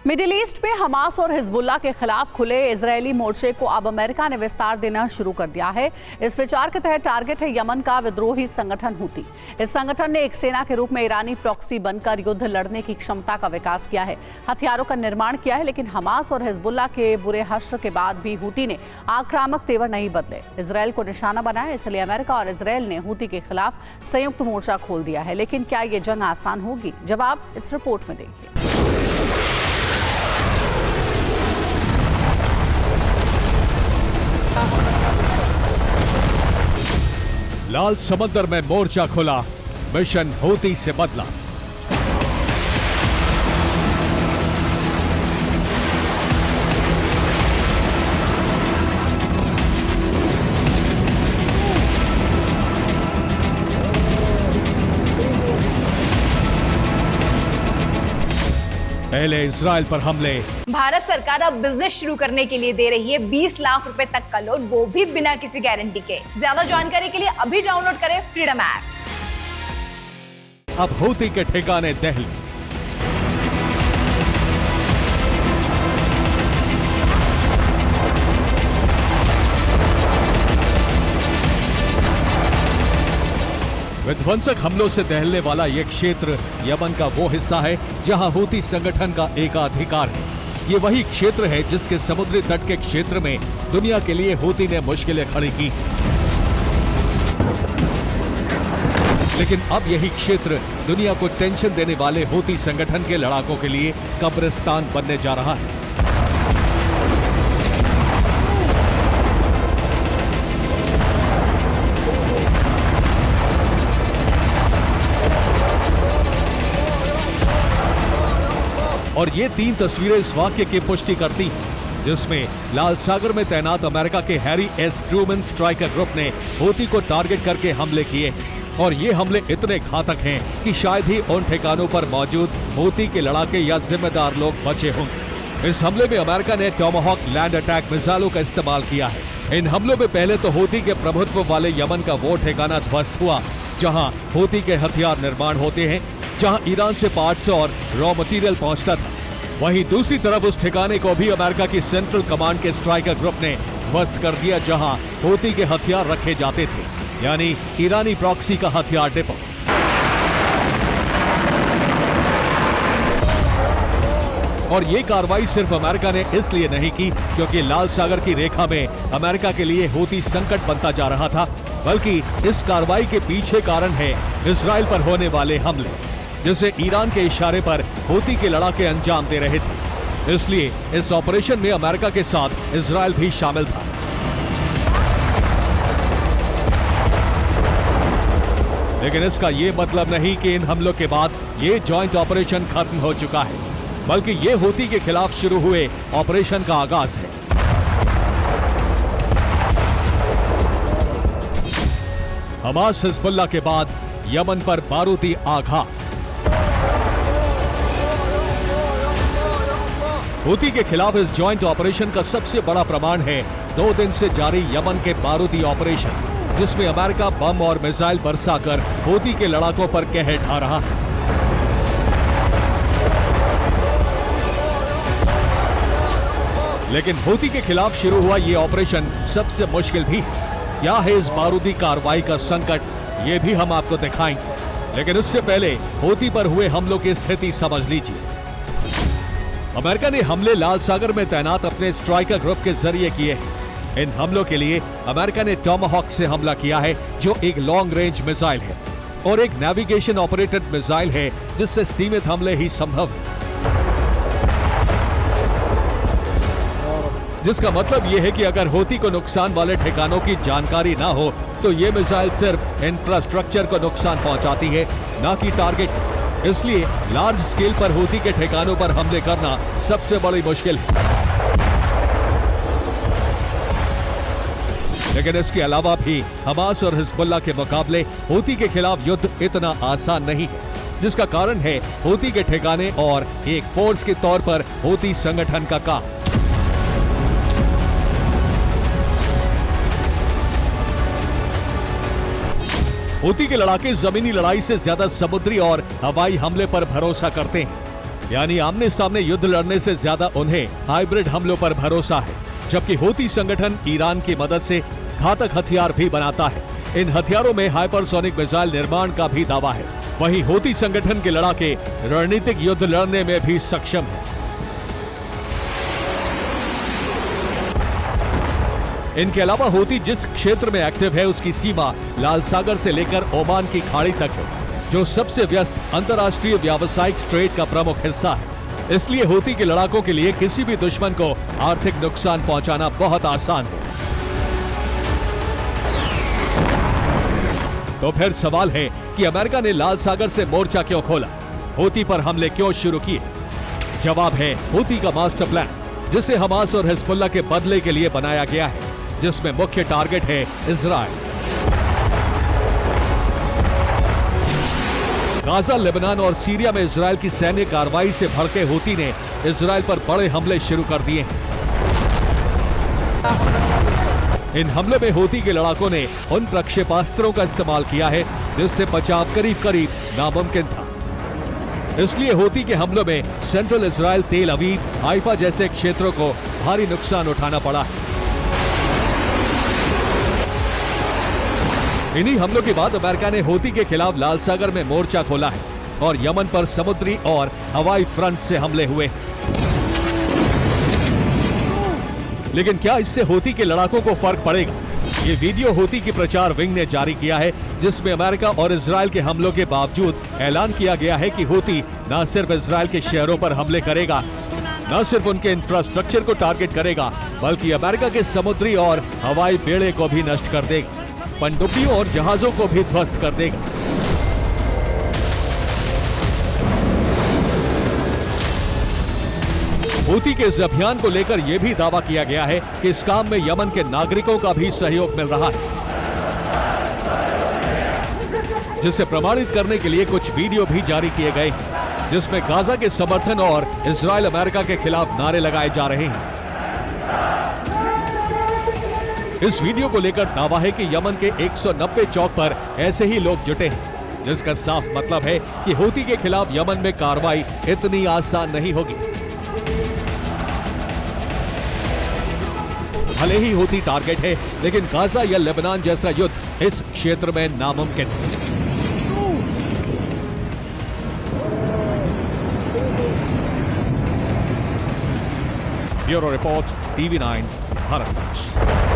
Middle east में Hamas और Hezbollah के खिलाफ खुले इजरायली मोर्चे को अब अमेरिका ने विस्तार देना शुरू कर दिया है। इस विचार के तहत टारगेट है यमन का विद्रोही संगठन हूती। इस संगठन ने एक सेना के रूप में ईरानी प्रॉक्सी बनकर युद्ध लड़ने की क्षमता का विकास किया है, हथियारों का निर्माण किया है। लेकिन हमास और हिजबुल्लाह के बुरे हश्र के बाद भी हूती ने आक्रामक तेवर नहीं बदले, इसराइल को निशाना बनाया। इसलिए अमेरिका और इसराइल ने हूती के खिलाफ संयुक्त मोर्चा खोल दिया है। लेकिन क्या ये जंग आसान होगी? जवाब इस रिपोर्ट में देखिए। लाल समंदर में मोर्चा खुला, मिशन हूती से बदला। पहले इजराइल पर हमले। भारत सरकार अब बिजनेस शुरू करने के लिए दे रही है 20 लाख रुपए तक का लोन, वो भी बिना किसी गारंटी के। ज्यादा जानकारी के लिए अभी डाउनलोड करें फ्रीडम ऐप। अब हूती के ठिकाने दिल्ली। विध्वंसक हमलों से दहलने वाला यह क्षेत्र यमन का वो हिस्सा है जहां हूती संगठन का एकाधिकार है। ये वही क्षेत्र है जिसके समुद्री तट के क्षेत्र में दुनिया के लिए हूती ने मुश्किलें खड़ी की। लेकिन अब यही क्षेत्र दुनिया को टेंशन देने वाले हूती संगठन के लड़ाकों के लिए कब्रिस्तान बनने जा रहा है। और ये 3 तस्वीरें इस वाक्य की पुष्टि करती हैं, जिसमें लाल सागर में तैनात अमेरिका के Harry S Truman striker group ने हूती को टारगेट करके हमले किए। और ये हमले इतने घातक हैं कि शायद ही उन ठिकानों पर मौजूद हूती के लड़ाके या जिम्मेदार लोग बचे होंगे। इस हमले में अमेरिका ने टॉमाहॉक लैंड अटैक मिसाइलों का इस्तेमाल किया है। इन हमलों में पहले तो हूती के प्रभुत्व वाले यमन का वो ठिकाना ध्वस्त हुआ जहां हूती के हथियार निर्माण होते हैं, जहां ईरान से पार्ट्स और रॉ मटेरियल पहुंचता था। वहीं दूसरी तरफ उस ठिकाने को भी अमेरिका की सेंट्रल कमांड के स्ट्राइकर ग्रुप ने ध्वस्त कर दिया जहां हूती के हथियार रखे जाते थे, यानी ईरानी प्रॉक्सी का हथियार डिपो। और ये कार्रवाई सिर्फ अमेरिका ने इसलिए नहीं की क्योंकि लाल सागर की रेखा में अमेरिका के लिए हूती संकट बनता जा रहा था, बल्कि इस कार्रवाई के पीछे कारण है इजराइल पर होने वाले हमले, जिसे ईरान के इशारे पर हूती के लड़ाके अंजाम दे रहे थे। इसलिए इस ऑपरेशन में अमेरिका के साथ इजराइल भी शामिल था। लेकिन इसका यह मतलब नहीं कि इन हमलों के बाद ये जॉइंट ऑपरेशन खत्म हो चुका है, बल्कि ये हूती के खिलाफ शुरू हुए ऑपरेशन का आगाज है। हमास हिजबुल्लाह के बाद यमन पर बारूदी आघात। हूती के खिलाफ इस जॉइंट ऑपरेशन का सबसे बड़ा प्रमाण है 2 दिन से जारी यमन के बारूदी ऑपरेशन, जिसमें अमेरिका बम और मिसाइल बरसाकर हूती के लड़ाकों पर कहर ढा रहा है। लेकिन हूती के खिलाफ शुरू हुआ ये ऑपरेशन सबसे मुश्किल भी है। क्या है इस बारूदी कार्रवाई का संकट, ये भी हम आपको दिखाएंगे। लेकिन उससे पहले हूती पर हुए हमलों की स्थिति समझ लीजिए। अमेरिका ने हमले लाल सागर में तैनात अपने स्ट्राइकर ग्रुप के जरिए किए हैं। इन हमलों के लिए अमेरिका ने टॉमाहॉक से हमला किया है, जो एक लॉन्ग रेंज मिसाइल है और एक नेविगेशन ऑपरेटेड मिसाइल है, जिससे सीमित हमले ही संभव है। जिसका मतलब यह है कि अगर हूती को नुकसान वाले ठिकानों की जानकारी ना हो तो ये मिसाइल सिर्फ इंफ्रास्ट्रक्चर को नुकसान पहुंचाती है, ना कि टारगेट। इसलिए लार्ज स्केल पर हूती के ठिकानों पर हमले करना सबसे बड़ी मुश्किल है। लेकिन इसके अलावा भी हमास और हिजबुल्लाह के मुकाबले हूती के खिलाफ युद्ध इतना आसान नहीं है, जिसका कारण है हूती के ठिकाने और एक फोर्स के तौर पर हूती संगठन का काम। हूती के लड़ाके जमीनी लड़ाई से ज्यादा समुद्री और हवाई हमले पर भरोसा करते हैं। यानी आमने सामने युद्ध लड़ने से ज्यादा उन्हें हाइब्रिड हमलों पर भरोसा है, जबकि हूती संगठन ईरान की मदद से घातक हथियार भी बनाता है। इन हथियारों में हाइपरसोनिक मिसाइल निर्माण का भी दावा है। वहीं हूती संगठन के लड़ाके रणनीतिक युद्ध लड़ने में भी सक्षम है। इनके अलावा हूती जिस क्षेत्र में एक्टिव है उसकी सीमा लाल सागर से लेकर ओमान की खाड़ी तक है, जो सबसे व्यस्त अंतर्राष्ट्रीय व्यावसायिक स्ट्रेट का प्रमुख हिस्सा है। इसलिए हूती के लड़ाकों के लिए किसी भी दुश्मन को आर्थिक नुकसान पहुंचाना बहुत आसान है। तो फिर सवाल है कि अमेरिका ने लाल सागर से मोर्चा क्यों खोला, हूती पर हमले क्यों शुरू किए? जवाब है हूती का मास्टर प्लान, जिसे हमास और हिजबुल्लाह के बदले के लिए बनाया गया है, जिसमें मुख्य टारगेट है इजराइल। गाजा, लेबनान और सीरिया में इजराइल की सैन्य कार्रवाई से भड़के हूती ने इजराइल पर बड़े हमले शुरू कर दिए हैं। इन हमलों में हूती के लड़ाकों ने उन प्रक्षेपास्त्रों का इस्तेमाल किया है जिससे बचाव करीब करीब नामुमकिन था। इसलिए हूती के हमलों में सेंट्रल इजराइल, तेल अवीव, हाइफा जैसे क्षेत्रों को भारी नुकसान उठाना पड़ा है। इन्हीं हमलों के बाद अमेरिका ने हूती के खिलाफ लाल सागर में मोर्चा खोला है और यमन पर समुद्री और हवाई फ्रंट से हमले हुए। लेकिन क्या इससे हूती के लड़ाकों को फर्क पड़ेगा? ये वीडियो हूती की प्रचार विंग ने जारी किया है, जिसमें अमेरिका और इजराइल के हमलों के बावजूद ऐलान किया गया है कि हूती न सिर्फ इजराइल के शहरों पर हमले करेगा, न सिर्फ उनके इंफ्रास्ट्रक्चर को टारगेट करेगा, बल्कि अमेरिका के समुद्री और हवाई बेड़े को भी नष्ट कर देगा, पनडुब्बियों और जहाजों को भी ध्वस्त कर देगा। हूती के इस अभियान को लेकर यह भी दावा किया गया है कि इस काम में यमन के नागरिकों का भी सहयोग मिल रहा है, जिसे प्रमाणित करने के लिए कुछ वीडियो भी जारी किए गए हैं, जिसमें गाजा के समर्थन और इजराइल अमेरिका के खिलाफ नारे लगाए जा रहे हैं। इस वीडियो को लेकर दावा है कि यमन के 190 चौक पर ऐसे ही लोग जुटे हैं, जिसका साफ मतलब है कि हूती के खिलाफ यमन में कार्रवाई इतनी आसान नहीं होगी। भले ही हूती टारगेट है, लेकिन गाजा या लेबनान जैसा युद्ध इस क्षेत्र में नामुमकिन है। Bureau report, TV9 Bharat.